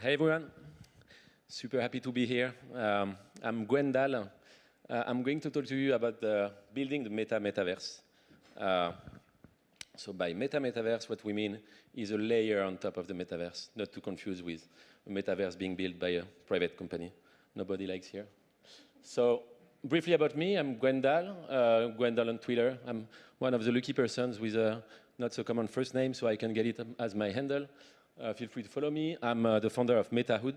Hey everyone, super happy to be here. I'm Gwendall. I'm going to talk to you about building the metaverse. So by metaverse, what we mean is a layer on top of the metaverse, not to confuse with a metaverse being built by a private company. Nobody likes here. So briefly about me, I'm Gwendall, Gwendall on Twitter. I'm one of the lucky persons with a not so common first name, so I can get it as my handle. Feel free to follow me. I'm the founder of MetaHood.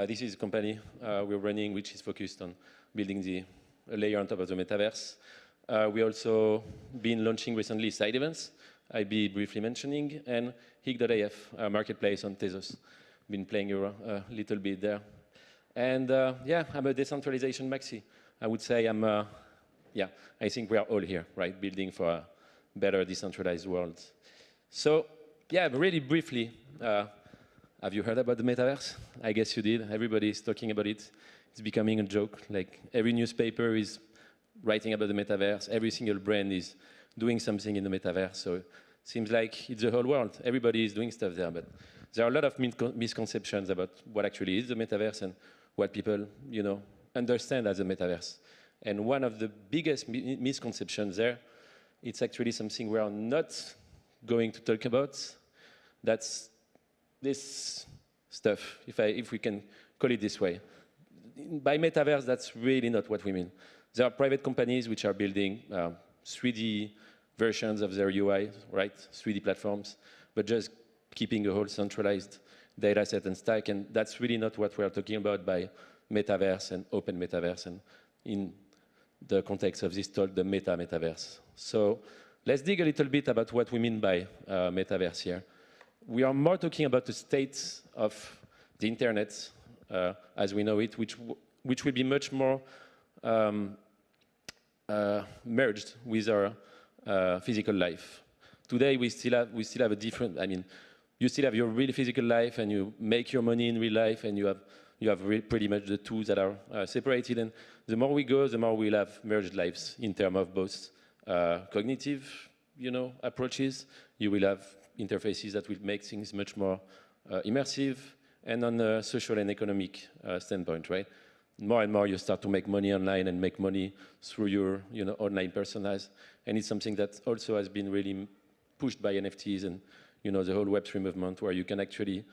This is a company we're running which is focused on building a layer on top of the metaverse. We also been launching recently side events, I'll be briefly mentioning, and Hig.af, a marketplace on Tezos. Been playing a little bit there. And yeah, I'm a decentralization maxi. I would say I think we are all here, right, building for a better decentralized world. So yeah, really briefly, have you heard about the metaverse? I guess you did. Everybody is talking about it. It's becoming a joke. Like every newspaper is writing about the metaverse. Every single brand is doing something in the metaverse. So it seems like it's the whole world. Everybody is doing stuff there. But there are a lot of misconceptions about what actually is the metaverse and what people, understand as a metaverse. And one of the biggest misconceptions there, it's actually something we are not going to talk about. That's this stuff, if we can call it this way. By metaverse, that's really not what we mean. There are private companies which are building 3D versions of their UI, right? 3D platforms, but just keeping a whole centralized data set and stack, and that's really not what we're talking about by metaverse and open metaverse, and in the context of this talk, the metaverse. So let's dig a little bit about what we mean by metaverse here. We are more talking about the state of the internet as we know it, which will be much more merged with our physical life. Today we still have a different. I mean, you still have your real physical life, and you make your money in real life, and you have pretty much the two that are separated. And the more we go, the more we'll have merged lives in terms of both cognitive, approaches. You will have interfaces that will make things much more immersive, and on a social and economic standpoint, right? More and more you start to make money online and make money through your online personas, and it's something that also has been really pushed by NFTs and the whole Web3 movement, where you can actually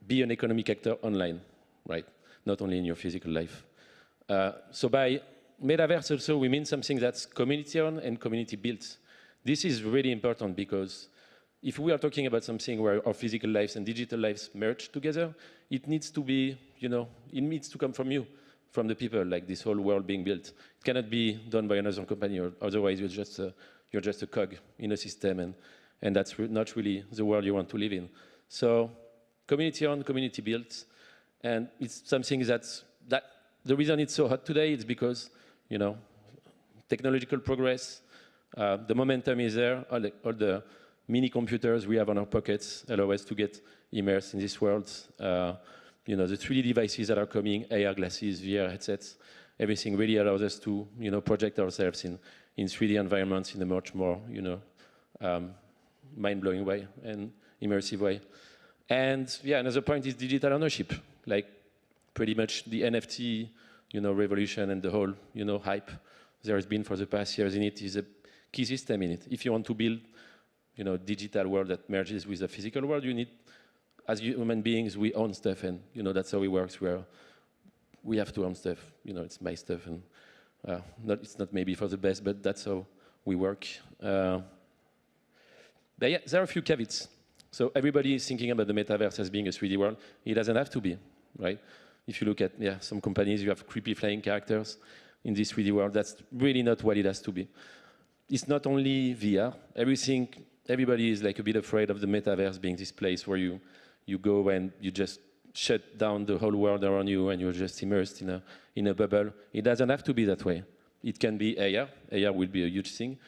be an economic actor online, right? Not only in your physical life. So by metaverse also we mean something that's community-owned and community-built. This is really important because if we are talking about something where our physical lives and digital lives merge together, it needs to be, it needs to come from you, from the people, like this whole world being built. It cannot be done by another company, or otherwise you're just a cog in a system, and that's not really the world you want to live in. So community-owned, community-built, and it's something that the reason it's so hot today is because, technological progress, the momentum is there. All the mini computers we have on our pockets allow us to get immersed in this world. The 3D devices that are coming, AR glasses, VR headsets, everything really allows us to, project ourselves in 3D environments in a much more, mind-blowing way and immersive way. And yeah, another point is digital ownership. Like pretty much the NFT, revolution and the whole, hype there has been for the past years in it is a key system in it. If you want to build, digital world that merges with the physical world, you need, as human beings, we own stuff, and that's how it works. We have to own stuff. It's my stuff, and it's not maybe for the best, but that's how we work. But yeah, there are a few caveats. So everybody is thinking about the metaverse as being a 3D world. It doesn't have to be, right? If you look at some companies, you have creepy flying characters in this 3D world. That's really not what it has to be. It's not only VR. Everybody is like a bit afraid of the metaverse being this place where you go and you just shut down the whole world around you and you're just immersed in a bubble. It doesn't have to be that way. It can be AR. AR will be a huge thing.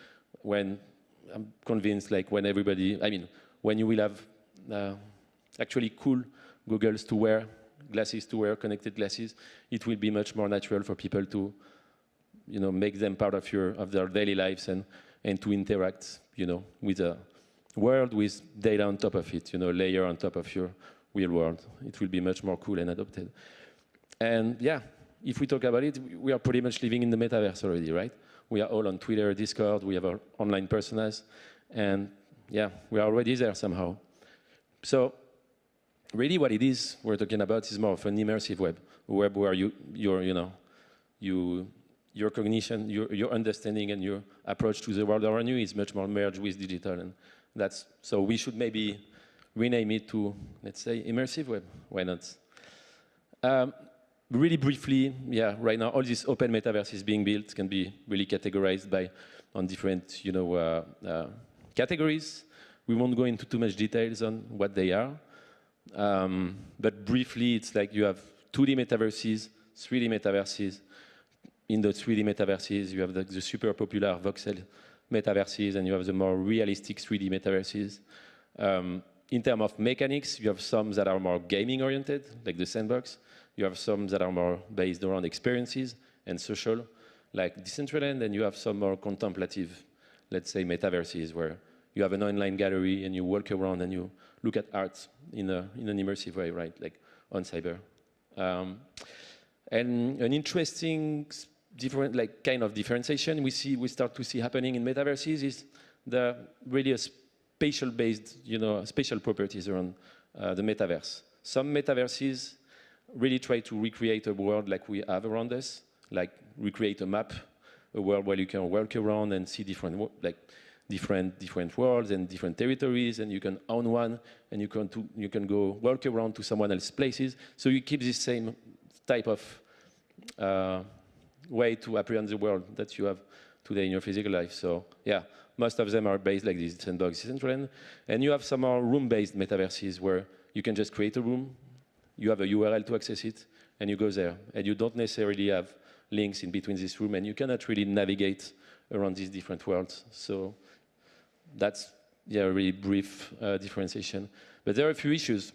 When I'm convinced, like when you will have actually cool goggles to wear, glasses to wear, connected glasses, it will be much more natural for people to make them part of their daily lives and to interact with world with data on top of it, layer on top of your real world. It will be much more cool and adopted. And yeah, if we talk about it, we are pretty much living in the metaverse already, right? We are all on Twitter, Discord, we have our online personas, and yeah, we are already there somehow. So really what it is we're talking about is more of an immersive web, a web where your cognition, your understanding and your approach to the world around you is much more merged with digital. And so we should maybe rename it to, let's say, immersive web. Why not? Really briefly, yeah, right now all this open metaverse is being built, can be really categorized on different, categories. We won't go into too much details on what they are. But briefly, it's like you have 2D metaverses, 3D metaverses. In the 3D metaverses, you have the super popular voxel metaverses, and you have the more realistic 3D metaverses. In terms of mechanics, you have some that are more gaming-oriented, like the sandbox. You have some that are more based around experiences and social, like Decentraland, and you have some more contemplative, let's say, metaverses, where you have an online gallery and you walk around and you look at art in an immersive way, right, like on cyber. And an interesting different, kind of differentiation we start to see happening in metaverses is really a spatial-based, spatial properties around the metaverse. Some metaverses really try to recreate a world like we have around us, like recreate a map, a world where you can walk around and see different worlds and different territories, and you can own one, and you can go walk around to someone else's places. So you keep this same type of way to apprehend the world that you have today in your physical life. So yeah, most of them are based like this, Sandbox, Decentraland. And you have some more room-based metaverses where you can just create a room, you have a URL to access it, and you go there. And you don't necessarily have links in between this room, and you cannot really navigate around these different worlds. So that's, a really brief differentiation. But there are a few issues,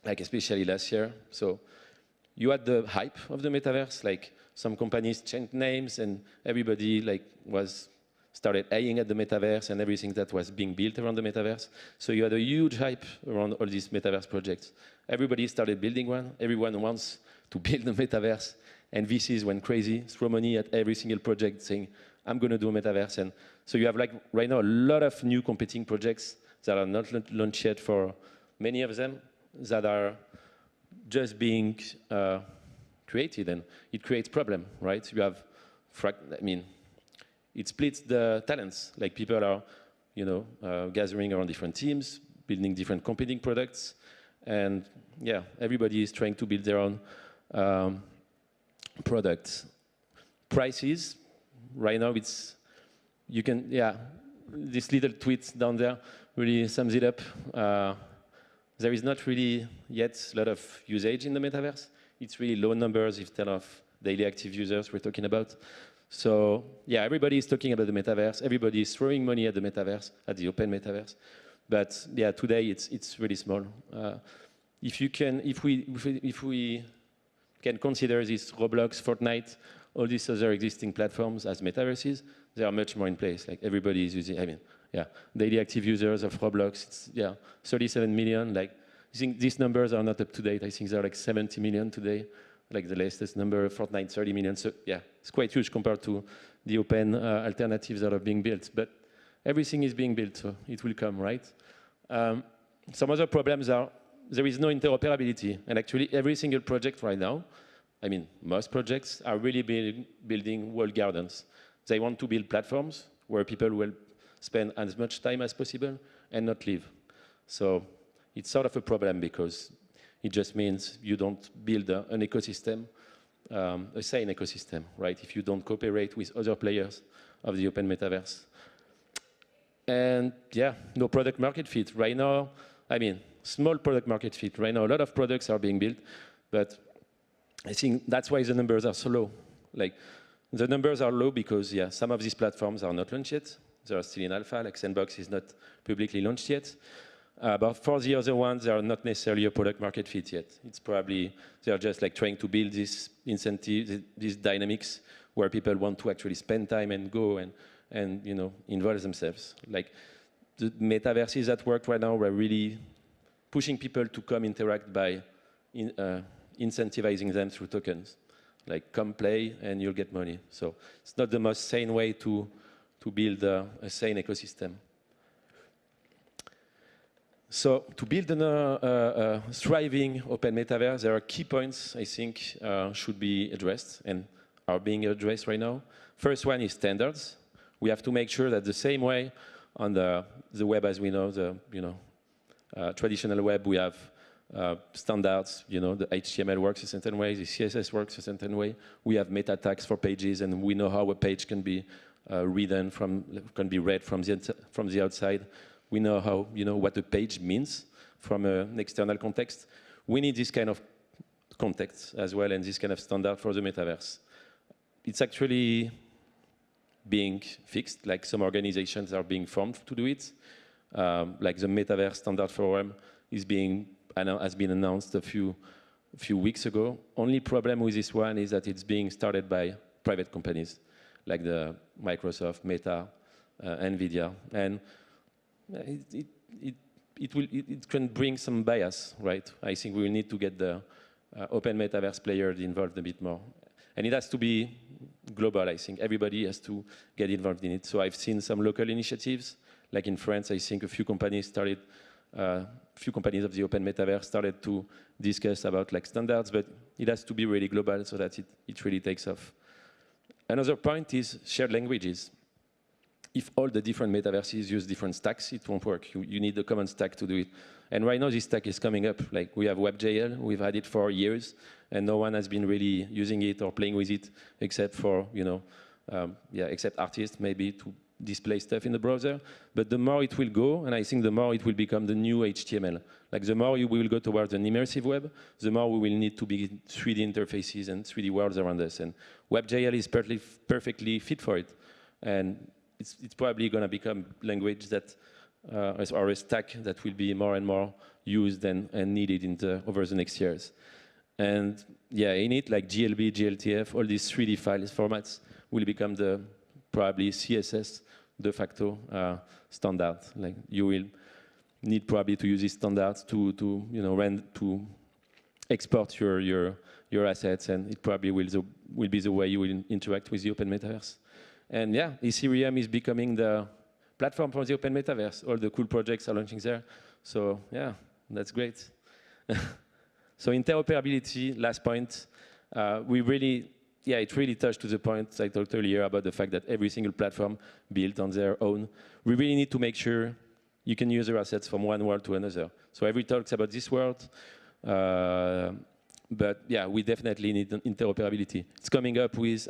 like especially last year. So you had the hype of the metaverse, like some companies changed names, and everybody started eyeing at the metaverse and everything that was being built around the metaverse. So you had a huge hype around all these metaverse projects. Everybody started building one. Everyone wants to build a metaverse. And VCs went crazy, throw money at every single project saying, I'm going to do a metaverse. And so you have right now a lot of new competing projects that are not launched yet for many of them that are just being created, and it creates problem, right? You have, it splits the talents. Like people are, gathering around different teams, building different competing products, and yeah, everybody is trying to build their own products. Prices, right now this little tweet down there really sums it up. There is not really yet a lot of usage in the metaverse. It's really low numbers instead of daily active users we're talking about. So yeah, everybody is talking about the metaverse. Everybody is throwing money at the metaverse, at the open metaverse. But yeah, today it's really small. If we can consider this Roblox, Fortnite, all these other existing platforms as metaverses, they are much more in place. Like everybody is using, daily active users of Roblox, it's 37 million. Like, I think these numbers are not up to date. I think they're like 70 million today, like the latest number. Fortnite, 30 million. So yeah, it's quite huge compared to the open alternatives that are being built. But everything is being built, so it will come, right? Some other problems are there is no interoperability. And actually, every single project right now, most projects are really building walled gardens. They want to build platforms where people will spend as much time as possible and not leave. So it's sort of a problem because it just means you don't build an ecosystem, a sane ecosystem, right? If you don't cooperate with other players of the open metaverse. And yeah, no product market fit. Right now, small product market fit. Right now, a lot of products are being built, but I think that's why the numbers are so low. Like, the numbers are low because, some of these platforms are not launched yet. They are still in alpha, like Sandbox is not publicly launched yet. But for the other ones, they are not necessarily a product market fit yet. It's probably, they are just like trying to build this incentive, these dynamics where people want to actually spend time and go and involve themselves. Like, the metaverses that work right now, we're really pushing people to come interact by incentivizing them through tokens. Like, come play and you'll get money. So it's not the most sane way to build a sane ecosystem. So to build a thriving open metaverse, there are key points I think should be addressed and are being addressed right now. First one is standards. We have to make sure that the same way on the web as we know, the traditional web, we have standards, the HTML works a certain way, the CSS works a certain way. We have meta tags for pages, and we know how a page can be read from the outside. We know how, what a page means from an external context. We need this kind of context as well, and this kind of standard for the metaverse. It's actually being fixed, like some organizations are being formed to do it. Like the Metaverse Standard Forum has been announced a few weeks ago. Only problem with this one is that it's being started by private companies, like the Microsoft, Meta, NVIDIA, and it can bring some bias, right? I think we will need to get the open metaverse players involved a bit more. And it has to be global, I think. Everybody has to get involved in it. So I've seen some local initiatives, like in France, I think a few companies of the open metaverse started to discuss about like standards, but it has to be really global so that it really takes off. Another point is shared languages. If all the different metaverses use different stacks, it won't work. You need a common stack to do it. And right now, this stack is coming up. Like, we have WebGL, we've had it for years, and no one has been really using it or playing with it, except for, except artists, maybe, to display stuff in the browser. But the more it will go, and I think the more it will become the new HTML. Like, the more we will go towards an immersive web, the more we will need to be 3D interfaces and 3D worlds around us. And WebGL is perfectly fit for it. And it's probably going to become language that, or a stack that will be more and more used and needed over the next years. And yeah, in it, like GLB, GLTF, all these 3D files formats will become probably CSS de facto standard. Like, you will need probably to use these standards to export your assets, and it probably will be the way you will interact with the open metaverse. And yeah, Ethereum is becoming the platform for the open metaverse. All the cool projects are launching there. So yeah, that's great. So interoperability, last point. It really touched to the point I talked earlier about the fact that every single platform built on their own. We really need to make sure you can use your assets from one world to another. So every talks about this world, but yeah, we definitely need interoperability. It's coming up with,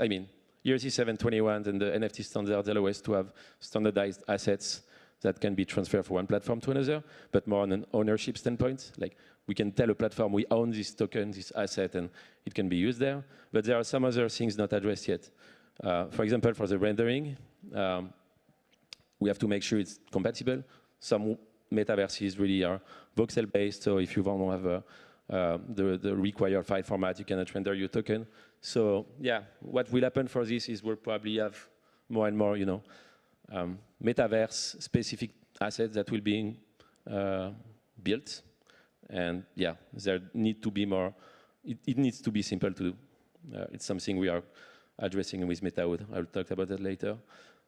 ERC 721 and the NFT standards allow us to have standardized assets that can be transferred from one platform to another, but more on an ownership standpoint. Like, we can tell a platform we own this token, this asset, and it can be used there. But there are some other things not addressed yet. For example, for the rendering, we have to make sure it's compatible. Some metaverses really are voxel-based, so if you want to have the required file format, you cannot render your token. So yeah, what will happen for this is we'll probably have more and more, metaverse-specific assets that will be built. And yeah, there need to be more. It needs to be simple to do. It's something we are addressing with MetaWood. I'll talk about that later.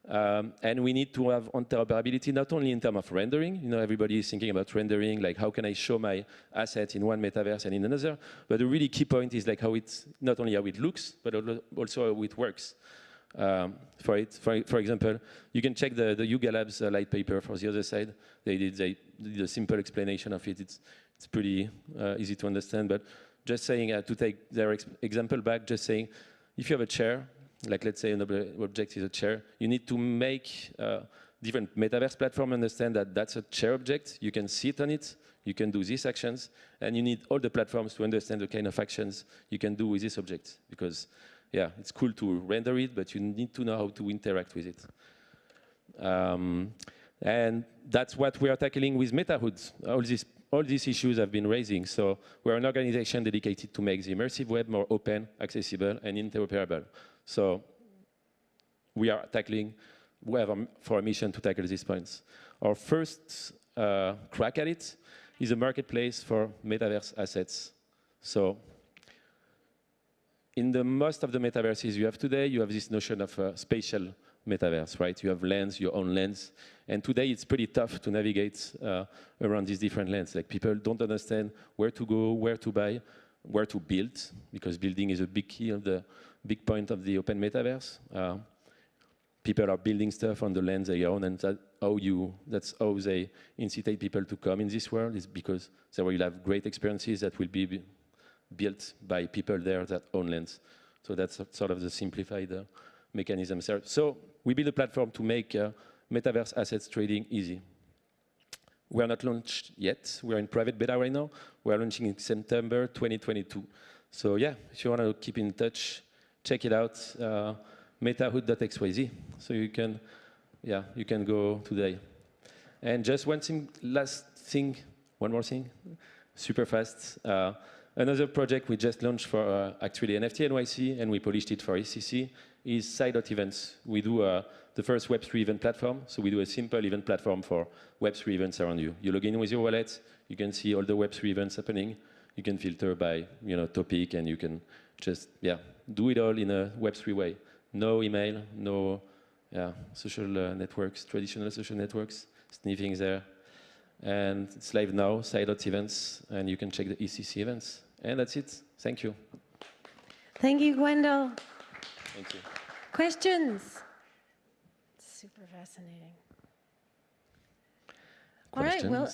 And we need to have interoperability, not only in terms of rendering. Everybody is thinking about rendering, like how can I show my asset in one metaverse and in another. But the really key point is like not only how it looks, but also how it works. For example, you can check the Yuga Labs light paper for the other side. They did a simple explanation of it. It's pretty easy to understand. But just saying, to take their example back, just saying, if you have a chair, like let's say an object is a chair, you need to make different metaverse platform understand that that's a chair object. You can sit on it. You can do these actions. And you need all the platforms to understand the kind of actions you can do with this object. Because yeah, it's cool to render it, but you need to know how to interact with it. And that's what we are tackling with MetaHoods. All these issues have been raising. So we're an organization dedicated to make the immersive web more open, accessible, and interoperable. So we have for a mission to tackle these points. our first crack at it is a marketplace for metaverse assets. So in the most of the metaverses you have today, you have this notion of spatial metaverse, right? You have lens, your own lens. And today it's pretty tough to navigate around these different lenses. Like people don't understand where to go, where to buy, where to build, because building is a big key of the big point of the open metaverse. People are building stuff on the lens they own, and that's how they incite people to come in this world, is because they will have great experiences that will be built by people there that own lens. So that's sort of the simplified mechanism. So we build a platform to make metaverse assets trading easy. We are not launched yet. We are in private beta right now. We are launching in September 2022. So yeah, if you want to keep in touch, check it out. metahood.xyz. So you can go today. And just one more thing, super fast. Another project we just launched for actually NFT NYC, and we polished it for ECC, is Side.Events. We do the first Web3 event platform. So we do a simple event platform for Web3 events around you. You log in with your wallet, you can see all the Web3 events happening. You can filter by topic, and you can just do it all in a Web3 way. No email, no social networks, traditional social networks, sniffing there. And it's live now, Side.Events, and you can check the ECC events. And that's it. Thank you. Thank you, Gwendall. Thank you. Questions? Super fascinating. All right, well,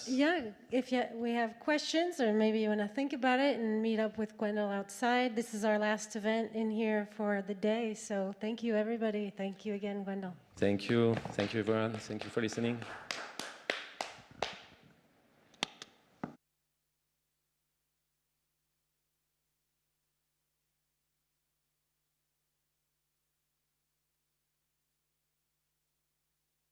if we have questions, or maybe you want to think about it and meet up with Gwendall outside. This is our last event in here for the day, so thank you, everybody. Thank you again, Gwendall. Thank you. Thank you, everyone. Thank you for listening.